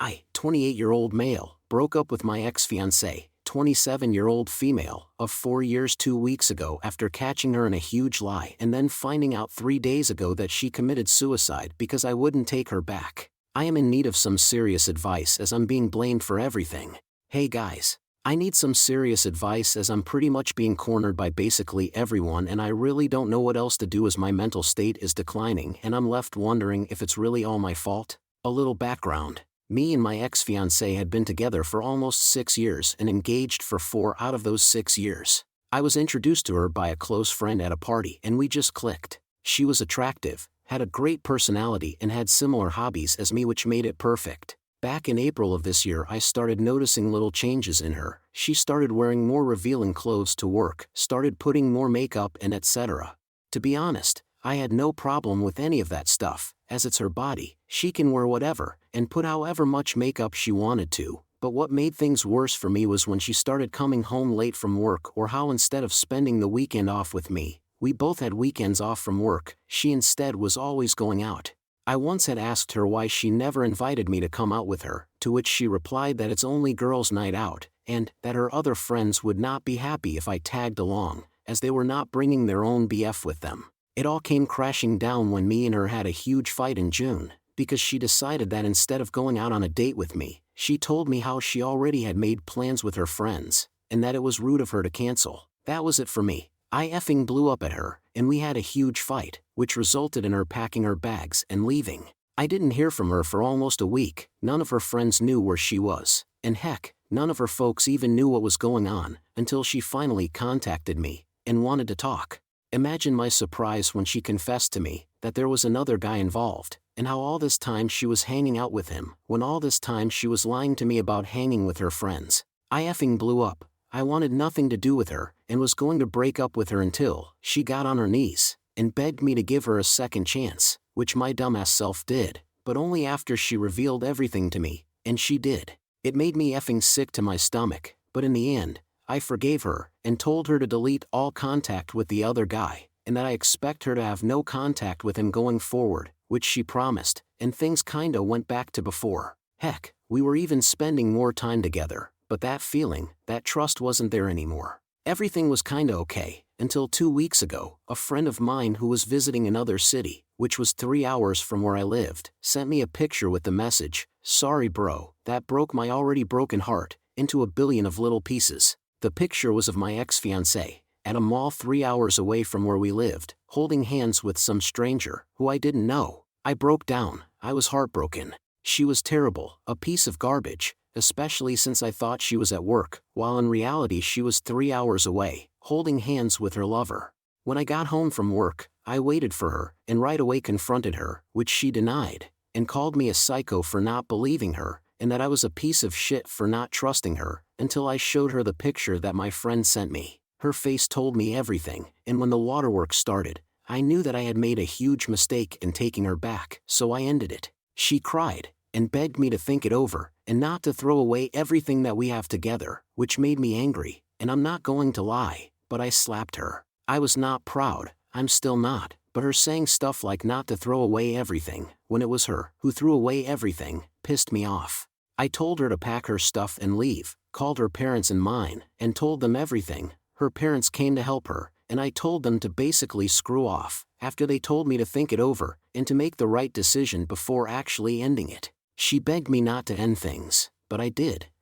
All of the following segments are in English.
I, 28-year-old male, broke up with my ex-fiancé, 27-year-old female, of 4 years 2 weeks ago after catching her in a huge lie and then finding out 3 days ago that she committed suicide because I wouldn't take her back. I am in need of some serious advice as I'm being blamed for everything. Hey guys. I need some serious advice as I'm pretty much being cornered by basically everyone and I really don't know what else to do as my mental state is declining and I'm left wondering if it's really all my fault. A little background. Me and my ex-fiancé had been together for almost 6 years and engaged for 4 out of those 6 years. I was introduced to her by a close friend at a party and we just clicked. She was attractive, had a great personality and had similar hobbies as me, which made it perfect. Back in April of this year I started noticing little changes in her. She started wearing more revealing clothes to work, started putting more makeup and etc. To be honest, I had no problem with any of that stuff, as it's her body, she can wear whatever, and put however much makeup she wanted to. But what made things worse for me was when she started coming home late from work, or how instead of spending the weekend off with me, we both had weekends off from work, she instead was always going out. I once had asked her why she never invited me to come out with her, to which she replied that it's only girls' night out, and that her other friends would not be happy if I tagged along, as they were not bringing their own BF with them. It all came crashing down when me and her had a huge fight in June, because she decided that instead of going out on a date with me, she told me how she already had made plans with her friends, and that it was rude of her to cancel. That was it for me. I effing blew up at her, and we had a huge fight, which resulted in her packing her bags and leaving. I didn't hear from her for almost a week, none of her friends knew where she was, and heck, none of her folks even knew what was going on, until she finally contacted me, and wanted to talk. Imagine my surprise when she confessed to me that there was another guy involved, and how all this time she was hanging out with him, when all this time she was lying to me about hanging with her friends. I effing blew up. I wanted nothing to do with her, and was going to break up with her until she got on her knees and begged me to give her a second chance, which my dumbass self did, but only after she revealed everything to me, and she did. It made me effing sick to my stomach, but in the end, I forgave her, and told her to delete all contact with the other guy, and that I expect her to have no contact with him going forward, which she promised, and things kinda went back to before. Heck, we were even spending more time together. But that feeling, that trust wasn't there anymore. Everything was kinda okay, until 2 weeks ago, a friend of mine who was visiting another city, which was 3 hours from where I lived, sent me a picture with the message, "Sorry bro, that broke my already broken heart, into a billion of little pieces." The picture was of my ex-fiancé, at a mall 3 hours away from where we lived, holding hands with some stranger, who I didn't know. I broke down, I was heartbroken. She was terrible, a piece of garbage. Especially since I thought she was at work, while in reality she was 3 hours away, holding hands with her lover. When I got home from work, I waited for her, and right away confronted her, which she denied, and called me a psycho for not believing her, and that I was a piece of shit for not trusting her, until I showed her the picture that my friend sent me. Her face told me everything, and when the waterworks started, I knew that I had made a huge mistake in taking her back, so I ended it. She cried, and begged me to think it over, and not to throw away everything that we have together, which made me angry, and I'm not going to lie, but I slapped her. I was not proud, I'm still not, but her saying stuff like not to throw away everything, when it was her who threw away everything, pissed me off. I told her to pack her stuff and leave, called her parents and mine, and told them everything. Her parents came to help her, and I told them to basically screw off, after they told me to think it over, and to make the right decision before actually ending it. She begged me not to end things, but I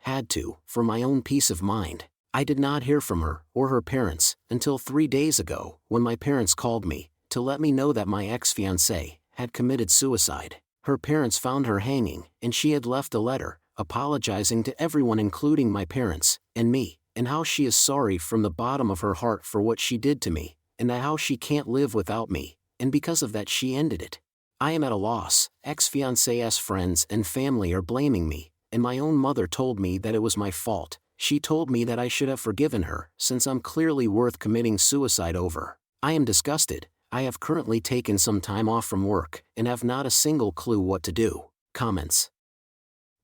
had to, for my own peace of mind. I did not hear from her, or her parents, until 3 days ago, when my parents called me, to let me know that my ex-fiancé had committed suicide. Her parents found her hanging, and she had left a letter, apologizing to everyone including my parents, and me, and how she is sorry from the bottom of her heart for what she did to me, and that how she can't live without me, and because of that she ended it. I am at a loss. Ex-fiancé's friends and family are blaming me, and my own mother told me that it was my fault. She told me that I should have forgiven her, since I'm clearly worth committing suicide over. I am disgusted. I have currently taken some time off from work, and have not a single clue what to do. Comments.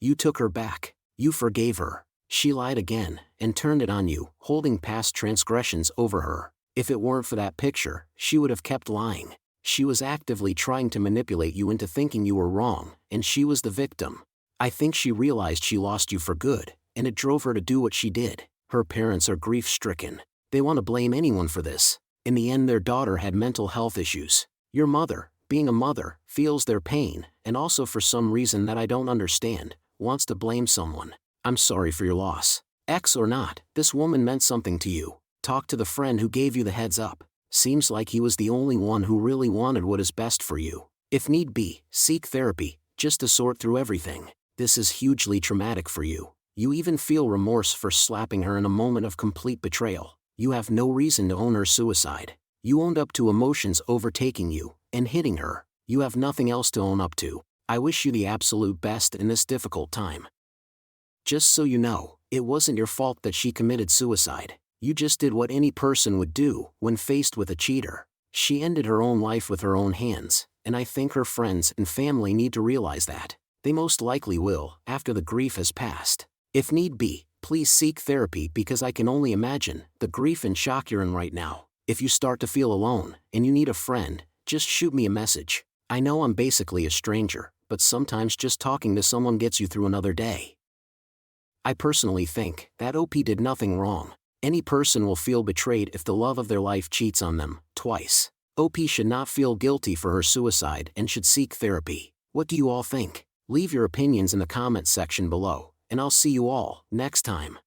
You took her back. You forgave her. She lied again, and turned it on you, holding past transgressions over her. If it weren't for that picture, she would have kept lying. She was actively trying to manipulate you into thinking you were wrong, and she was the victim. I think she realized she lost you for good, and it drove her to do what she did. Her parents are grief-stricken. They want to blame anyone for this. In the end, their daughter had mental health issues. Your mother, being a mother, feels their pain, and also for some reason that I don't understand, wants to blame someone. I'm sorry for your loss. Ex or not, this woman meant something to you. Talk to the friend who gave you the heads up. Seems like he was the only one who really wanted what is best for you. If need be, seek therapy, just to sort through everything. This is hugely traumatic for you. You even feel remorse for slapping her in a moment of complete betrayal. You have no reason to own her suicide. You owned up to emotions overtaking you, and hitting her. You have nothing else to own up to. I wish you the absolute best in this difficult time. Just so you know, it wasn't your fault that she committed suicide. You just did what any person would do when faced with a cheater. She ended her own life with her own hands, and I think her friends and family need to realize that. They most likely will, after the grief has passed. If need be, please seek therapy because I can only imagine the grief and shock you're in right now. If you start to feel alone, and you need a friend, just shoot me a message. I know I'm basically a stranger, but sometimes just talking to someone gets you through another day. I personally think that OP did nothing wrong. Any person will feel betrayed if the love of their life cheats on them, twice. OP should not feel guilty for her suicide and should seek therapy. What do you all think? Leave your opinions in the comments section below, and I'll see you all next time.